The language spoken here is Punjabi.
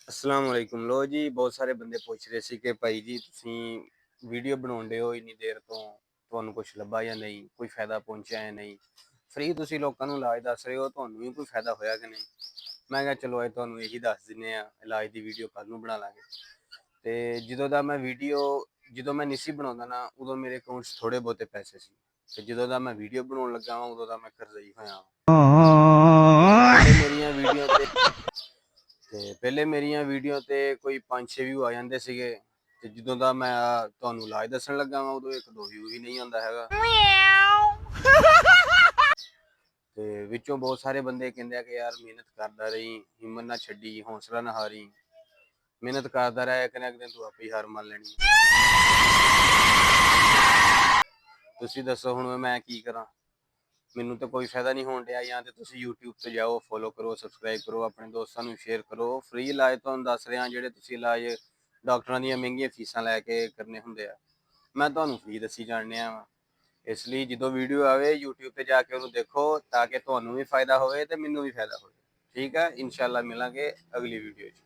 अस्सलाम वालेकुम। लो जी, बहुत सारे बंदे पुछ रहे सी कि भाई जी तुसीं वीडियो बनाउंदे हो इन्नी देर तो ਤੁਹਾਨੂੰ ਕੁਛ ਲੱਭਾ ਜਾਂ ਨਹੀਂ, ਕੋਈ ਫਾਇਦਾ ਪਹੁੰਚਿਆ ਜਾਂ ਨਹੀਂ। ਫ੍ਰੀ ਤੁਸੀਂ ਲੋਕਾਂ ਨੂੰ ਇਲਾਜ ਦੱਸ ਰਹੇ ਹੋ, ਤੁਹਾਨੂੰ ਵੀ ਕੋਈ ਫਾਇਦਾ ਹੋਇਆ ਕਿ ਨਹੀਂ। ਮੈਂ ਕਿਹਾ ਚਲੋ ਅੱਜ ਤੁਹਾਨੂੰ ਇਹੀ ਦੱਸ ਦਿੰਦੇ ਆ, ਇਲਾਜ ਦੀ ਵੀਡੀਓ ਕੱਲ ਨੂੰ ਬਣਾ ਲਾਂਗੇ। ਤੇ ਜਦੋਂ ਮੈਂ ਨਹੀਂ ਸੀ ਬਣਾਉਂਦਾ ਨਾ, ਉਦੋਂ ਮੇਰੇ ਅਕਾਊਂਟ 'ਚ ਥੋੜੇ ਬਹੁਤੇ ਪੈਸੇ ਸੀ, ਤੇ ਜਦੋਂ ਦਾ ਮੈਂ ਵੀਡੀਓ ਬਣਾਉਣ ਲੱਗਾ ਵਾਂ ਉਦੋਂ ਦਾ ਮੈਂ ਕਰਜ਼ਈ ਹੋਇਆ ਵਾਂ। ਪਹਿਲੇ ਮੇਰੀਆਂ ਵੀਡੀਓ ਤੇ ਕੋਈ 5-6 ਵਿਊ ਆ ਜਾਂਦੇ ਸੀਗੇ, ਤੇ ਜਦੋਂ ਦਾ ਮੈਂ ਤੁਹਾਨੂੰ ਇਲਾਜ ਦੱਸਣ ਲੱਗਾ ਵਾਂ ਉਦੋਂ 1-2 ਵਿਊ ਵੀ ਨਹੀਂ ਆਉਂਦਾ ਹੈਗਾ। ਤੇ ਵਿੱਚੋਂ ਬਹੁਤ ਸਾਰੇ ਬੰਦੇ ਕਹਿੰਦੇ ਆ ਕਿ ਯਾਰ ਮਿਹਨਤ ਕਰਦਾ ਰਹੀ, ਹਿੰਮਤ ਨਾ ਛੱਡੀ, ਹੌਸਲਾ ਨਾ ਹਾਰੀ, ਮਿਹਨਤ ਕਰਦਾ ਰਿਹਾ, ਇੱਕ ਨਾ ਇੱਕ ਦਿਨ ਤੂੰ ਆਪੇ ਹੀ ਹਾਰ ਮੰਨ ਲੈਣੀ। ਤੁਸੀਂ ਦੱਸੋ ਹੁਣ ਮੈਂ ਕੀ ਕਰਾਂ, ਮੈਨੂੰ ਤਾਂ ਕੋਈ ਫਾਇਦਾ ਨਹੀਂ ਹੋਣ ਡਿਆ। ਜਾਂ ਤੇ ਤੁਸੀਂ YouTube ਤੇ ਜਾਓ, ਫੋਲੋ ਕਰੋ, ਸਬਸਕ੍ਰਾਈਬ ਕਰੋ, ਆਪਣੇ ਦੋਸਤਾਂ ਨੂੰ ਸ਼ੇਅਰ ਕਰੋ। ਫ੍ਰੀ ਇਲਾਜ ਤੁਹਾਨੂੰ ਦੱਸ ਰਿਹਾ, ਜਿਹੜੇ ਤੁਸੀਂ ਇਲਾਜ ਡਾਕਟਰਾਂ ਦੀਆਂ ਮਹਿੰਗੀਆਂ ਫੀਸਾਂ ਲੈ ਕੇ ਕਰਨੇ ਹੁੰਦੇ ਆ, ਮੈਂ ਤੁਹਾਨੂੰ ਫ੍ਰੀ ਦੱਸੀ ਜਾਣ ਵਾ। ਇਸ ਲਈ ਜਦੋਂ ਵੀਡੀਓ ਆਵੇ YouTube ਤੇ ਜਾ ਕੇ ਉਹਨੂੰ ਦੇਖੋ, ਤਾਂ ਕਿ ਤੁਹਾਨੂੰ ਵੀ ਫਾਇਦਾ ਹੋਵੇ ਤੇ ਮੈਨੂੰ ਵੀ ਫਾਇਦਾ ਹੋਵੇ। ਠੀਕ ਹੈ, ਇਨਸ਼ਾਅੱਲਾ ਮਿਲਾਂਗੇ ਅਗਲੀ ਵੀਡੀਓ 'ਚ।